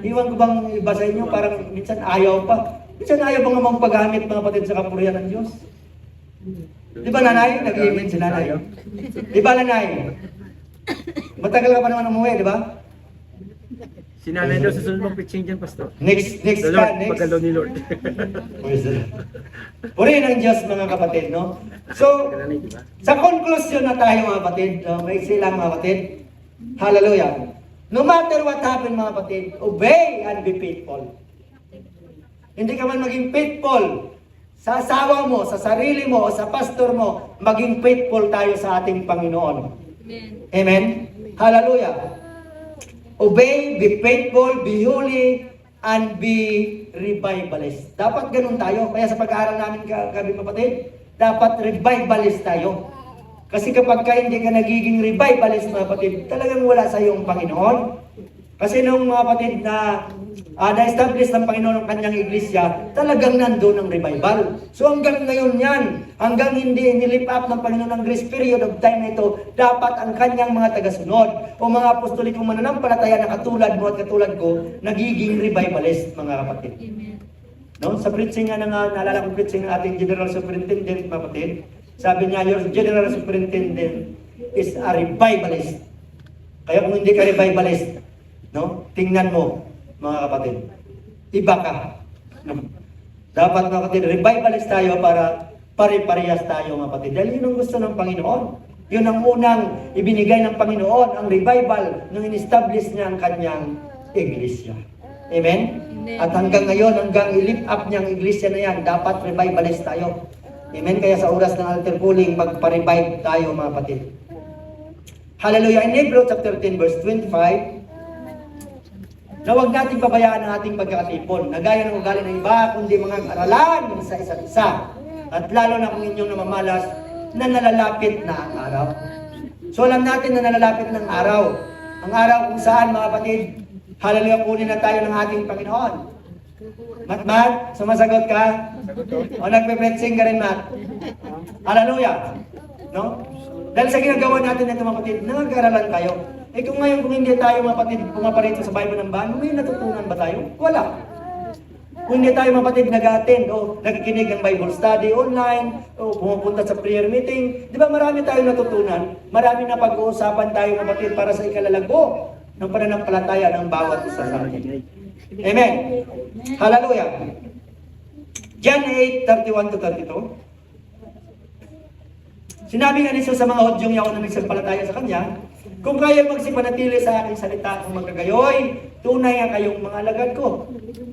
Iwan ko bang iba sa inyo, parang minsan ayaw pa. Minsan ayaw pa nga magpagamit mga kapatid sa kapurihan ng Diyos. Di ba nanay? Nag-iimin si nanay. Di ba nanay? Matagal ka pa naman umuwi, di ba? Si nanay daw susunod mong pitching dyan, Pastor. Next The ka, Lord, next. pagkalaw ni Lord. Purihin ang Diyos mga kapatid, no? So, Nanay, di ba? sa conclusion na tayo mga kapatid, may silang mga kapatid, hallelujah. No matter what happen mga kapatid, obey and be faithful. Hindi ka man maging faithful sa asawa mo, sa sarili mo, o sa pastor mo, maging faithful tayo sa ating Panginoon. Amen? Hallelujah. Obey, be faithful, be holy, and be revivalist. Dapat ganun tayo. Kaya sa pag-aaral namin gabi kapatid, dapat revivalist tayo. Kasi kapag hindi ka nagiging revivalist mga kapatid, talagang wala sa iyong Panginoon. Kasi nung mga kapatid na na-establish ng Panginoon ang kanyang iglesia, talagang nandun ang revival. So hanggang ngayon yan, hanggang hindi nilip up ng Panginoon ang grace period of time na ito, dapat ang kanyang mga tagasunod o mga apostolikong mananampalataya na katulad mo at katulad ko, nagiging revivalist mga kapatid. No? Sa preaching nga naalala kong preaching ng ating General Superintendent, mga kapatid, sabi niya, your General Superintendent is a revivalist. Kaya kung hindi ka revivalist, no? Tingnan mo, mga kapatid. Iba ka. No? Dapat mga kapatid, revivalist tayo para pare-parehas tayo mga kapatid. Dahil yun ang gusto ng Panginoon. Yun ang unang ibinigay ng Panginoon, ang revival nung in-establish niya ang kanyang iglesia. Amen? At hanggang ngayon, hanggang i-lift up niya ang iglesia na yan, dapat revivalist tayo. Amen? Kaya sa oras ng altar calling, magpa-revive tayo mga kapatid. Hallelujah. In Hebrews chapter 10 verse 25, na huwag natin pabayaan ang ating pagkakatipon, na gaya ng ugali ng iba, kundi mga aralan sa isa't isa. At lalo na kung inyong namamalas, na nalalapit na ang araw. So alam natin na nalalapit ng araw. Ang araw kung saan mga kapatid, hallelujah, kunin na tayo ng ating Panginoon. Mat, sumasagot ka? O nagpe-preaching ka rin, Mat? Hallelujah. No? Dahil sa ginagawa natin ito mga kapatid, nag-aaralan tayo. Kung ngayon, kung hindi tayo mga kapatid pumaparito sa Bible ng bahan, may natutunan ba tayo? Wala. Kung hindi tayo mga kapatid nag-attend o nakikinig ng Bible study online o pumupunta sa prayer meeting, di ba marami tayong natutunan? Marami na pag-uusapan tayo mga kapatid para sa ikalalago ng pananampalataya ng bawat isa sa atin. Amen. Hallelujah. John 8:31-32. Sinabi nga ni Jesus sa mga Hudyong yaon na nagsampalataya sa Kanya, kung kayo magsipanatili sa aking salita kung magkagayoy, tunay nga kayong mga alagad ko.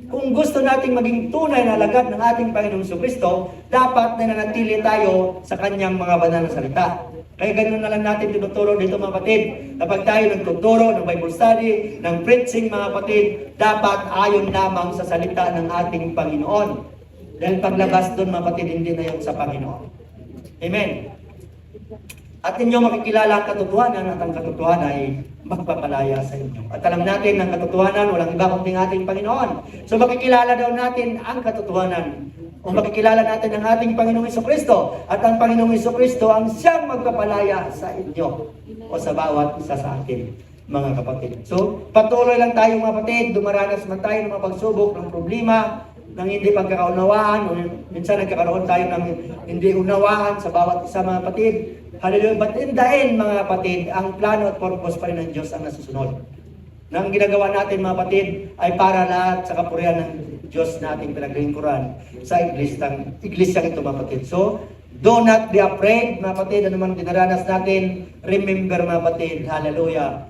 Kung gusto nating maging tunay na alagad ng ating Panginoong Jesucristo, dapat nananatili tayo sa Kanyang mga banal na salita. Kaya ganun na lang natin tinuturo dito mga kapatid. Kapag tayo nagtuturo ng Bible study, ng preaching mga kapatid, dapat ayon lamang sa salita ng ating Panginoon. Dahil paglabas doon mga kapatid, hindi na yung sa Panginoon. Amen. At inyo makikilala ang katotohanan at ang katotohanan ay magpapalaya sa inyo. At alam natin ang katotohanan, walang iba kundi ating Panginoon. So makikilala daw natin ang katotohanan O makikilala natin ang ating Panginoong Hesukristo. At ang Panginoong Hesukristo ang siyang magpapalaya sa inyo o sa bawat isa sa atin, mga kapatid. So, patuloy lang tayo mga kapatid, dumaranas man tayo ng mga pagsubok, ng problema, ng hindi pagkakaunawaan, o minsan nagkakaroon tayo ng hindi unawaan sa bawat isa mga kapatid. Hallelujah. But in the end, mga kapatid, ang plano at purpose pa rin ng Diyos ang nasusunod. Nang ginagawa natin mga kapatid ay para lahat sa kapurihan ng Diyos nating pinaglingkuran sa iglesyang ito mga kapatid. So, do not be afraid mga kapatid, ano man dinaranas natin, remember mga kapatid, hallelujah,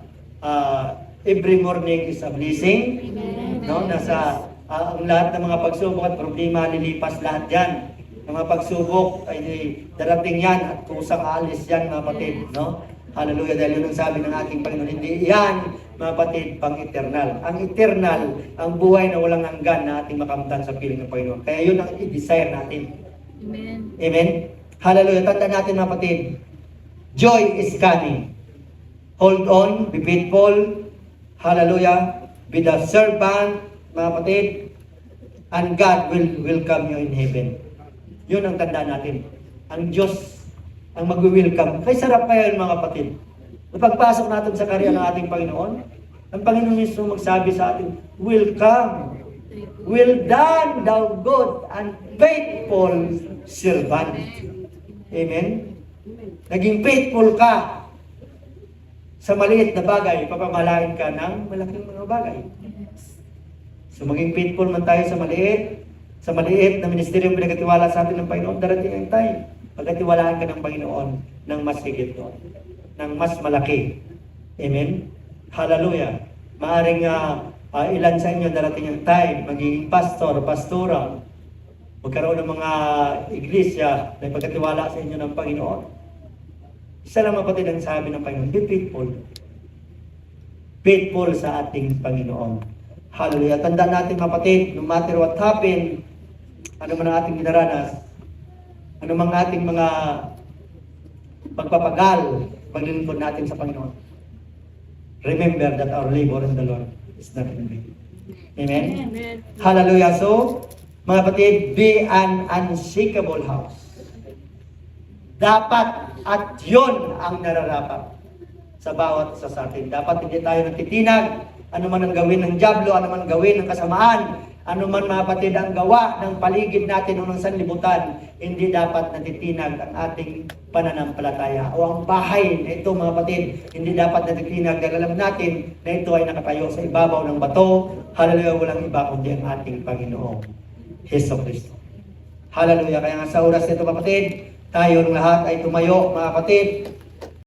every morning is a blessing. No? Nasa ang lahat ng mga pagsubok at problema lilipas lahat yan. Ang mga pagsubok ay darating yan at kusang alis yan mga kapatid. No? Hallelujah, dahil yun ang sabi ng ating Panginoon, hindi yan, mga kapatid, pang-eternal. Ang eternal, ang buhay na walang hanggan na ating makamtan sa piling ng Panginoon. Kaya yun ang i-desire natin. Amen. Amen? Hallelujah, tanda natin mga kapatid, joy is coming. Hold on, be faithful, hallelujah, be the servant, mga kapatid, and God will welcome you in heaven. Yun ang tanda natin. Ang Diyos ang mag-welcome. Kaya sarap kaya yun mga kapatid. Napagpasok natin sa karya ng ating Panginoon, ang Panginoon mismo magsabi sa atin, welcome, well done, thou good and faithful servant. Amen? Naging faithful ka sa maliit na bagay, papamalain ka ng malaking mga bagay. So maging faithful man tayo sa maliit na ministeryo pinagkatiwala sa atin ng Panginoon, darating ang time. Pagkatiwalaan ka ng Panginoon ng mas higit doon, ng mas malaki. Amen? Hallelujah. Maaring ilan sa inyo darating ang time, magiging pastor, pastora, magkaroon ng mga iglesia na pagkatiwala sa inyo ng Panginoon. Isa lang kapatid ang sabi ng Panginoon, be faithful. Faithful sa ating Panginoon. Hallelujah. Tandaan natin kapatid, no matter what happened, ano man ang ating dinaranas, ano mang ating mga pagpapagal, paglilingkod natin sa Panginoon. Remember that our labor in the Lord is not in vain. Amen? Amen. Hallelujah. So, mga kapatid, be an unshakable house. Dapat at yun ang nararapat sa bawat isa sa atin. Dapat hindi tayo natitinag, ano man ang gawin ng dyablo, ano man ang gawin ng kasamaan, ano man mga kapatid ang gawa ng paligid natin o ng sanlibutan, hindi dapat natitinag ang ating pananampalataya. O ang bahay na ito mga kapatid, hindi dapat natitinag dahil alam natin na ito ay nakatayo sa ibabaw ng bato. Hallelujah, walang iba kundi ang ating Panginoong Hesukristo. Hallelujah, kaya nga sa oras nito kapatid, tayong lahat ay tumayo mga kapatid.